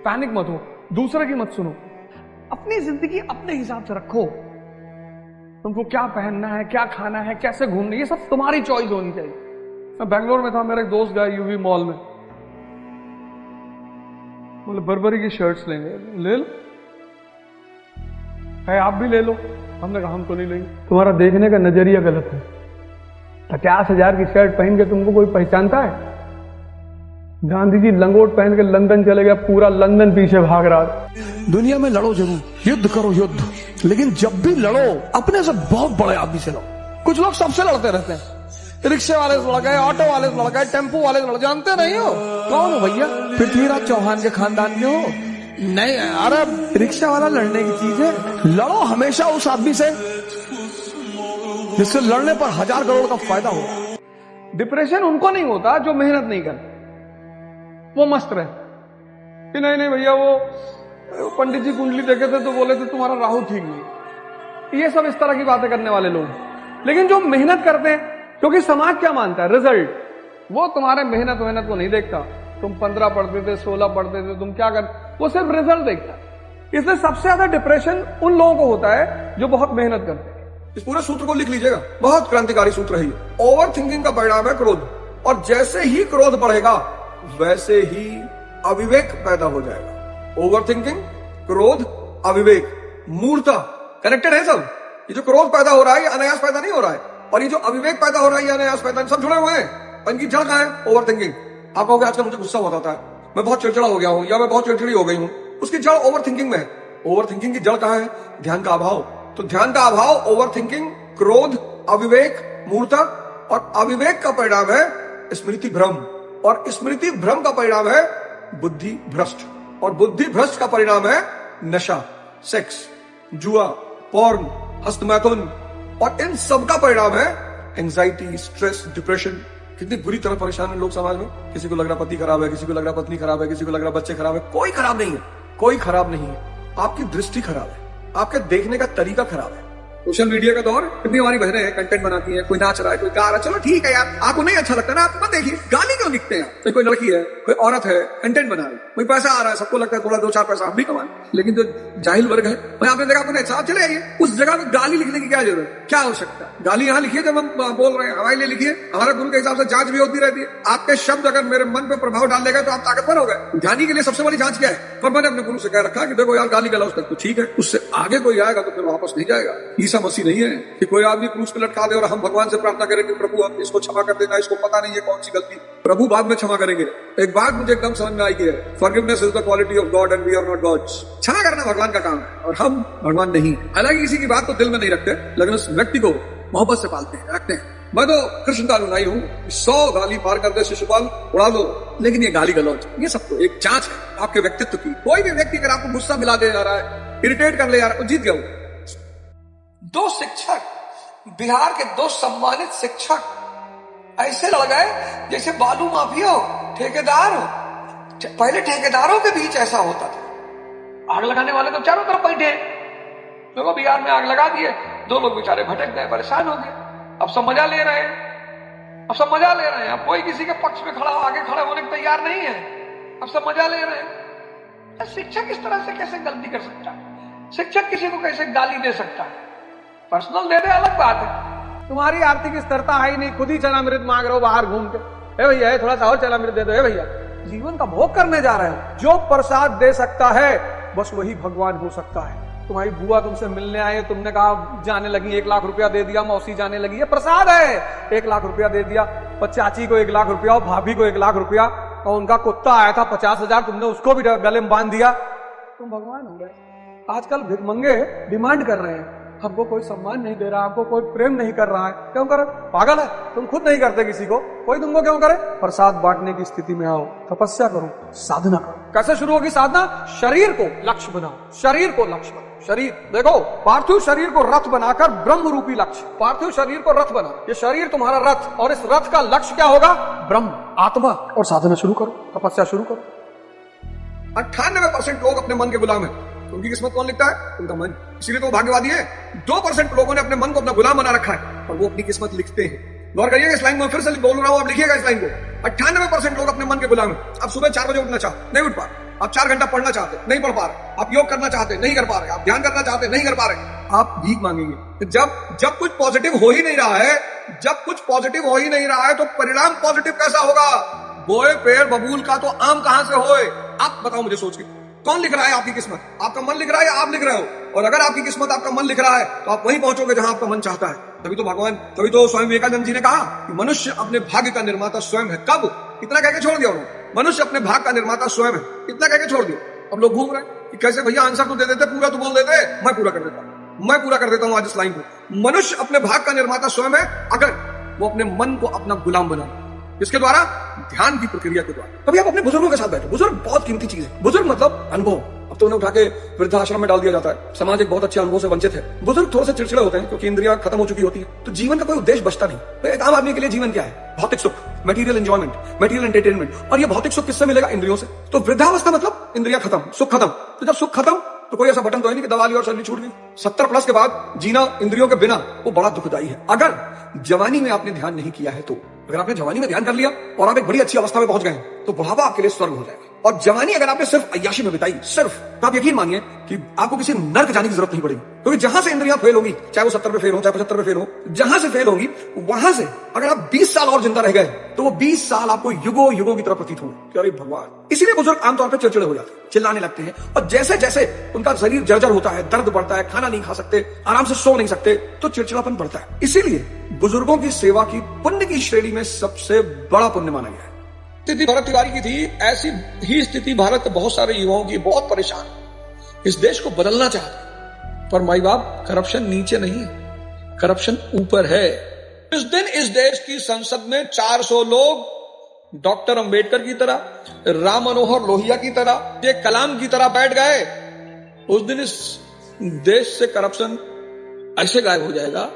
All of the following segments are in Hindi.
पैनिक मत हो, दूसरे की मत सुनो, अपनी जिंदगी अपने हिसाब से रखो। तुमको क्या पहनना है, क्या खाना है, कैसे घूमना, ये सब तुम्हारी चॉइस होनी चाहिए। मैं बैंगलोर में था, मेरा एक दोस्त गया यूवी मॉल में, बोले बर्बरी की शर्ट्स लेंगे, ले लो, है आप भी ले लो। हमने कहा हम तो नहीं लेंगे, तुम्हारा देखने का नजरिया गलत है। 50,000 की शर्ट पहन के तुमको कोई पहचानता है? गांधी जी लंगोट पहन के लंदन चले गए, पूरा लंदन पीछे भाग रहा है। दुनिया में लड़ो जरूर, युद्ध करो युद्ध, लेकिन जब भी लड़ो अपने से बहुत बड़े आदमी से लड़ो। कुछ लोग सबसे लड़ते रहते हैं, रिक्शे वाले से लड़ गए, ऑटो वाले से लड़ गए, टेम्पो वाले से लड़, जानते नहीं हो कौन हो भैया? पृथ्वीराज चौहान के खानदान के हो? नहीं, अरे रिक्शा वाला लड़ने की चीज है। लड़ो हमेशा उस आदमी से जिससे लड़ने पर 1000 करोड़ का फायदा हो। डिप्रेशन उनको नहीं होता जो मेहनत नहीं करते, वो मस्त रहे कि नहीं भैया, वो पंडित जी कुंडली देखे थे तो बोले थे तुम्हारा राहु ठीक नहीं। ये सब इस तरह की बातें करने वाले लोग। लेकिन जो मेहनत करते हैं, क्योंकि समाज क्या मानता है, रिजल्ट, वो तुम्हारे मेहनत को नहीं देखता। तुम 15 पढ़ते थे, 16 पढ़ते थे, तुम क्या कर, वो सिर्फ रिजल्ट देखता है। इसलिए सबसे ज्यादा डिप्रेशन उन लोगों को होता है जो बहुत मेहनत करते हैं। इस पूरे सूत्र को लिख लीजिएगा, बहुत क्रांतिकारी सूत्र है। ओवर थिंकिंग का परिणाम है क्रोध, और जैसे ही क्रोध बढ़ेगा वैसे ही अविवेक पैदा हो जाएगा। ओवर थिंकिंग, क्रोध, अविवेक, मूर्खता कनेक्टेड है सब। ये जो क्रोध पैदा हो रहा है ये अनायास पैदा नहीं हो रहा है, और ये जो अविवेक पैदा हो रहा है ये अनायास पैदा नहीं, सब जुड़े हुए हैं। इनकी जड़ कहां है? Over thinking. आप कहोगे आजकल मुझे गुस्सा होता है, मैं बहुत चिड़चिड़ा हो गया हूं, या मैं बहुत चिड़चिड़ी हो गई हूं, उसकी जड़ ओवर थिंकिंग में है। ओवर थिंकिंग की जड़ कहां है? ध्यान का अभाव। तो ध्यान का अभाव, ओवर थिंकिंग, क्रोध, अविवेक, मूर्खता, और अविवेक का परिणाम है स्मृति भ्रम, और स्मृति भ्रम का परिणाम है बुद्धि भ्रष्ट, और बुद्धि भ्रष्ट का परिणाम है नशा, सेक्स, जुआ, पॉर्न, हस्तमैथुन, और इन सब का परिणाम है एंजाइटी, स्ट्रेस, डिप्रेशन। कितनी बुरी तरह परेशान है लोग समाज में। किसी को लग रहा पति खराब है, किसी को लग रहा पत्नी खराब है, किसी को लग रहा बच्चे खराब है। कोई खराब नहीं है, कोई खराब नहीं है, आपकी दृष्टि खराब है, आपके देखने का तरीका खराब है। सोशल मीडिया का दौर, कितनी हमारी बहनें हैं कंटेंट बनाती हैं, कोई नाच रहा है, कोई गा रहा है, चलो ठीक है यार, आपको नहीं अच्छा लगता ना, आप मत देखिए, गाली क्यों लिखते हैं? कोई लड़की है, कोई औरत है, कंटेंट बना रही, कोई पैसा आ रहा है, सबको लगता है थोड़ा 2-4 पैसा हम भी कमाएं, लेकिन जो जाहिल वर्ग है, भाई आपने देखा अपने साथ चले आइए, उस जगह में गाली लिखने की क्या जरूरत, क्या आवश्यकता? गाली यहाँ लिखिए जब हम बोल रहे हैं, हमारे लिए लिखिए। हमारा गुरु के हिसाब से जांच भी होती रहती है। आपके शब्द अगर मेरे मन पे प्रभाव डाल देगा तो आप ताकतवर हो गए। ध्यानी के लिए सबसे बड़ी जांच क्या है? पर मैंने अपने गुरु से कह रखा कि देखो यार, गाली गलौज तक तो ठीक है, उससे आगे कोई आएगा तो फिर वापस नहीं जाएगा। ईसा मसीह नहीं है कि कोई आदमी क्रूस पे लटका दे और हम भगवान से प्रार्थना करें कि प्रभु अब इसको क्षमा कर देना, इसको पता नहीं है कौन सी गलती, प्रभु बाद में क्षमा करेंगे। एक बात मुझे एकदम समझ में आई है, forgiveness is the quality of God and we are not gods. क्षमा करना भगवान का काम है और हम भगवान नहीं। हालांकि किसी की बात तो दिल में नहीं रखते, लेकिन उस व्यक्ति को मोहब्बत से पालते हैं, रखते हैं। मैं तो कृष्ण का अनुयायी हूँ, 100 गाली पार कर दे शिशुपाल, उड़ा लो, लेकिन ये गाली गलौज, ये सब तो एक जांच है आपके व्यक्तित्व की। कोई भी व्यक्ति अगर आपको गुस्सा मिला दे जा रहा है, इरिटेट कर ले जा रहा है, तो जीत गया। 2 शिक्षक, बिहार के 2 सम्मानित शिक्षक ऐसे लड़ गए जैसे बालू माफिया हो, ठेकेदार हो। पहले ठेकेदारों के बीच ऐसा होता था, आग लगाने वाले तो चारों तरफ बैठे। देखो बिहार में आग लगा दिए, 2 लोग बेचारे भटक गए, परेशान हो गए। अब सब मजा ले रहे हैं, अब सब मजा ले रहे हैं, अब कोई किसी के पक्ष में खड़ा, आगे खड़े होने को तैयार नहीं है, अब सब मजा ले रहे हैं। शिक्षक इस तरह से कैसे गलती कर सकता है? शिक्षक किसी को कैसे गाली दे सकता है? पर्सनल दे दे अलग बात है, तुम्हारी आर्थिक स्थिरता है ही नहीं, खुद ही चनामृत मांग रहे हो बाहर घूम के, ए भैया थोड़ा सा और चनामृत दे दो, ए भैया। जीवन का भोग करने जा रहे हो। जो प्रसाद दे सकता है बस वही भगवान हो सकता है। तुम्हारी बुआ तुमसे मिलने आए, तुमने कहा जाने लगी, 1 लाख रुपया दे दिया, मौसी जाने लगी, ये प्रसाद है, 1 लाख रुपया दे दिया। और चाची को 1 लाख रुपया, और भाभी को 1 लाख रुपया, और उनका कुत्ता आया था 50,000, तुमने उसको भी गले में बांध दिया, तुम भगवान हो गए। आजकल भिखमंगे डिमांड कर रहे हैं, हमको कोई सम्मान नहीं दे रहा, हमको कोई प्रेम नहीं कर रहा है। क्यों करे? पागल है, तुम खुद नहीं करते किसी को, कोई तुमको क्यों करे? प्रसाद बांटने की स्थिति में आओ, तपस्या करो, साधना करो। कैसे शुरू होगी साधना? शरीर को लक्ष्य बनाओ, शरीर को लक्ष्य बनाओ। शरीर देखो, पार्थिव शरीर को रथ बनाकर ब्रह्म रूपी लक्ष्य, पार्थिव शरीर को रथ बना, ये शरीर तुम्हारा रथ, और इस रथ का लक्ष्य क्या होगा? ब्रह्म, आत्मा। और साधना शुरू करो, तपस्या शुरू करो। 98% लोग अपने मन के गुलाम है। उनकी किस्मत कौन लिखता है? उनका मन। इसीलिए तो भाग्यवादी है। 2% लोगों ने अपने मन को अपना गुलाम बना रखा है और वो अपनी किस्मत लिखते हैं। गौर करिएगा इस लाइन में, फिर से बोल रहा हूं, आप लिखिएगा इस लाइन को। 98% लोग अपने मन के गुलाम है। अब सुबह 4 बजे उठना चाहो, नहीं उठ पा, आप 4 घंटा पढ़ना चाहते नहीं पढ़ पा रहे, आप योग करना चाहते नहीं कर पा रहे, आप ध्यान करना चाहते नहीं कर पा रहे, आप भीख मांगेंगे। जब कुछ पॉजिटिव हो ही नहीं रहा है, जब कुछ पॉजिटिव हो ही नहीं रहा है तो परिणाम पॉजिटिव कैसा होगा? बोए पेड़ बबूल का तो आम कहां से होए? आप बताओ मुझे सोच के, कौन लिख रहा है आपकी किस्मत? आपका मन लिख रहा है या आप लिख रहे हो? और अगर आपकी किस्मत आपका मन लिख रहा है तो आप वहीं पहुंचोगे जहां आपका मन चाहता है। तभी तो स्वामी विवेकानंद जी ने कहा कि मनुष्य अपने भाग्य का निर्माता स्वयं है। कब? इतना कहकर छोड़ दिया उन्होंने, मनुष्य अपने भाग्य का निर्माता स्वयं है, इतना कहकर छोड़ दिया। अब लोग घूम रहे हैं कि कैसे भैया आंसर तो दे देते, पूरा तो बोल देते, मैं पूरा कर देता हूं आज इस लाइन को। मनुष्य अपने भाग्य का निर्माता स्वयं है अगर वो अपने मन को अपना गुलाम बना, इसके द्वारा ध्यान की प्रक्रिया के द्वारा। कभी आप अपने बुजुर्गों के साथ बैठे, बुजुर्ग बहुत कीमती चीज है। बुजुर्ग मतलब अनुभव। अब तो उन्हें उठा के वृद्धाश्रम में डाल दिया जाता है, समाज एक बहुत अच्छे अनुभव से वंचित है। बुजुर्ग थोड़े से चिड़चिड़े होते हैं क्योंकि इंद्रियां खत्म हो चुकी होती है, तो जीवन का कोई उद्देश्य बचता नहीं। तो एक आम आदमी के लिए जीवन क्या है? भौतिक सुख, मटेरियल एंजॉयमेंट, मटेरियल एंटरटेनमेंट। और ये भौतिक सुख किससे मिलेगा? इंद्रियों से। तो वृद्धावस्था मतलब इंद्रियां खत्म, सुख खत्म। तो जब सुख खत्म तो कोई ऐसा बटन तो है नहीं कि दबा लिया और शरीर छूट गई। 70 प्लस के बाद जीना इंद्रियों के बिना वो बड़ा दुखदायी है। अगर जवानी में आपने ध्यान नहीं किया है तो, अगर आपने जवानी में ध्यान कर लिया और आप एक बड़ी अच्छी अवस्था में पहुंच गए तो बुढ़ापा आपके लिए स्वर्ग हो जाएगा। और जवानी अगर आपने सिर्फ अय्याशी में बिताई, सिर्फ, तो आप यकीन मानिए कि आपको किसी नर्क जाने की जरूरत नहीं पड़ेगी। क्योंकि जहां से इंद्रियां फेल होगी, चाहे वो 70 पे फेल हो, चाहे 75 पे फेल हो, जहां से फेल होगी वहां से अगर आप 20 साल और जिंदा रह गए तो वो 20 साल आपको युगों युगों की तरह प्रतीत होंगे। अरे भगवान! इसीलिए बुजुर्ग आमतौर पर चिड़चिड़े हो जाते हैं, चिल्लाने लगते हैं, और जैसे जैसे उनका शरीर जर्जर होता है, दर्द बढ़ता है, खाना नहीं खा सकते, आराम से सो नहीं सकते, तो चिड़चिड़ापन बढ़ता है। इसीलिए बुजुर्गों की सेवा की पुण्य की श्रेणी में सबसे बड़ा पुण्य माना गया है। स्थिति भरत तिवारी की थी, ऐसी ही स्थिति भारत के बहुत सारे युवाओं की, बहुत परेशान, इस देश को बदलना चाहते हैं, पर माई बाप करप्शन नीचे नहीं है, करप्शन ऊपर है। इस दिन इस देश की संसद में 400 लोग डॉक्टर अंबेडकर की तरह, राम मनोहर लोहिया की तरह, ये कलाम की तरह बैठ गए। उस दिन इस देश से करप्शन ऐसे गायब हो जाएगा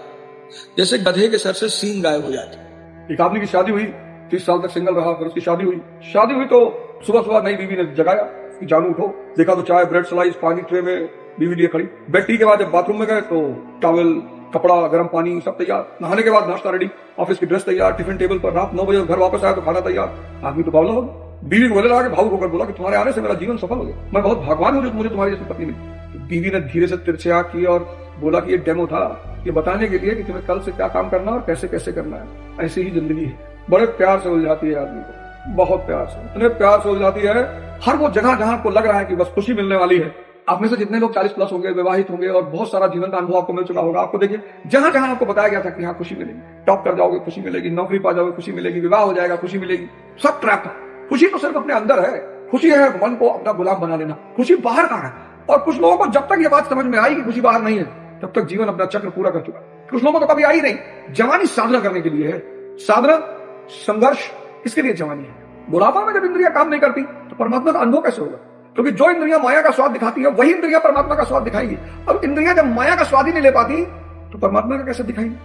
जैसे गधे के सर से सींग गायब हो जाती। एक आदमी की शादी हुई, 30 साल तक सिंगल रहा, फिर उसकी शादी हुई तो सुबह सुबह नई बीवी ने जगाया कि जानू उठो। देखा तो चाय, ब्रेड स्लाइस, पानी ट्रे में बीवी लिए खड़ी। बेड टी के बाद जब बाथरूम में गए तो टॉवल, कपड़ा, गर्म पानी सब तैयार। नहाने के बाद नाश्ता रेडी, ऑफिस की ड्रेस तैयार, टिफिन टेबल पर। रात 9 बजे घर वापस आया तो खाना तैयार। आदमी तो बावला हो गया। बीवी को बोले लगा, भावुक होकर बोला कि तुम्हारे आने से मेरा जीवन सफल हो गया, मैं बहुत भगवान हूँ जो मुझे तुम्हारी जैसी पत्नी मिली। बीवी ने धीरे से तिरछा की और बोला कि ये डेमो था, ये बताने के लिए कि तुम्हें कल से क्या काम करना और कैसे कैसे करना है। ऐसी ही जिंदगी है। बड़े प्यार से उलझाती है आदमी को, बहुत प्यार से, इतने प्यार से उलझाती है। हर वो जगह जहां आपको लग रहा है कि बस खुशी मिलने वाली है। आप में से जितने लोग 40 प्लस होंगे, विवाहित होंगे और बहुत सारा जीवन का अनुभव आपको मिल चुका होगा, आपको देखिए जहां जहां आपको बताया गया था कि हाँ खुशी मिलेगी, टॉप कर जाओगे खुशी मिलेगी, नौकरी पा जाओगे खुशी मिलेगी, विवाह हो जाएगा खुशी मिलेगी, सब ट्रैप था। खुशी तो सिर्फ अपने अंदर है। खुशी है मन को अपना गुलाम बना लेना। खुशी बाहर कहाँ है? और कुछ लोगों को जब तक ये बात समझ में आई कि खुशी बाहर नहीं है, तब तक जीवन अपना चक्र पूरा कर चुका है। कुछ लोगों को कभी आई नहीं। जवानी साधना करने के लिए है, साधना, संघर्ष, इसके लिए जवानी है। बुढ़ापा में जब इंद्रियां काम नहीं करती तो परमात्मा का अनुभव कैसे होगा? क्योंकि जो इंद्रियां माया का स्वाद दिखाती है वही इंद्रियां परमात्मा का स्वाद दिखाएंगी। अब इंद्रियां जब माया का स्वाद ही नहीं ले पाती तो परमात्मा का कैसे दिखाएंगी?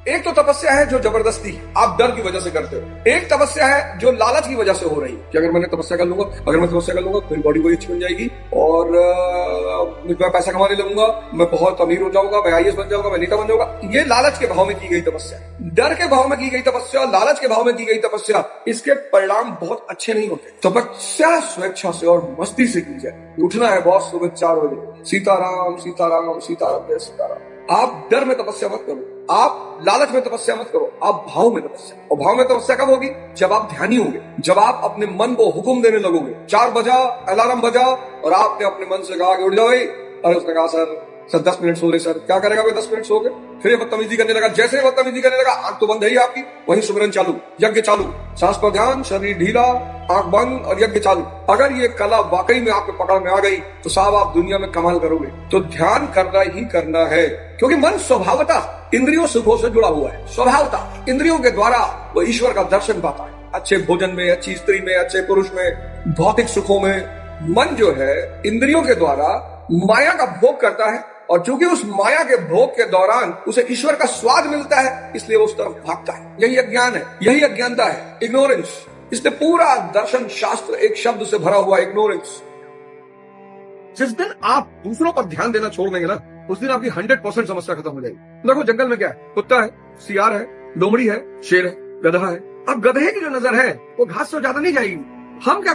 एक तो तपस्या है जो जबरदस्ती आप डर की वजह से करते हो, एक तपस्या है जो लालच की वजह से हो रही है कि अगर मैं तपस्या कर लूंगा मेरी बॉडी बड़ी अच्छी बन जाएगी और मैं पैसा कमाने लगूंगा, मैं बहुत अमीर हो जाऊंगा, मैं IAS बन जाऊंगा, मैं नेता बन जाऊंगा। ये लालच के भाव में की गई तपस्या, डर के भाव में की गई तपस्या, लालच के भाव में की गई तपस्या, इसके परिणाम बहुत अच्छे नहीं होते। तपस्या स्वेच्छा से और मस्ती से की जाए। उठना है बॉस सुबह 4 बजे, सीताराम सीताराम सीताराम जय सीताराम। आप डर में तपस्या मत करो, आप लालच में तपस्या मत करो, आप भाव में तपस्या। और भाव में तपस्या कब होगी? जब आप ध्यानी होंगे, जब आप अपने मन को हुक्म देने लगोगे। 4 बजा, अलार्म बजा और आपने अपने मन से कहा कि उठ जाओ भाई। और उसने कहा सर 10 मिनट सो रहे सर। क्या करेगा भाई 10 मिनट सो गए? फिर बदतमीजी करने लगा। जैसे ही बदतमीजी करने लगा, आंख तो बंद है ही आपकी, वही सुमिरन चालू, यज्ञ चालू, सांस पर ध्यान, शरीर ढीला, आंख बंद और यज्ञ चालू। अगर ये कला वाकई में आपके पकड़ में आ गई तो साहब आप दुनिया में कमाल करोगे। तो ध्यान करना ही करना है, क्योंकि मन स्वभावतः इंद्रियों सुखों से जुड़ा हुआ है। स्वभावतः इंद्रियों के द्वारा वो ईश्वर का दर्शन पाता है। अच्छे भोजन में, अच्छी स्त्री में, अच्छे पुरुष में, भौतिक सुखों में। मन जो है इंद्रियों के द्वारा माया का भोग करता है, और चूंकि उस माया के भोग के दौरान उसे ईश्वर का स्वाद मिलता है, इसलिए वो उस तरफ भागता है। यही अज्ञान है, यही अज्ञानता है, इग्नोरेंस। इसलिए पूरा दर्शन शास्त्र एक शब्द से भरा हुआ, इग्नोरेंस। जिस दिन आप दूसरों पर ध्यान देना छोड़ देंगे ना, उस दिन आपकी 100% समस्या खत्म हो जाएगी। देखो जंगल में क्या है? कुत्ता है, सियार है, लोमड़ी है, शेर है, गधा है। अब गधे की जो नजर है वो घास से ज्यादा नहीं जाएगी। हम क्या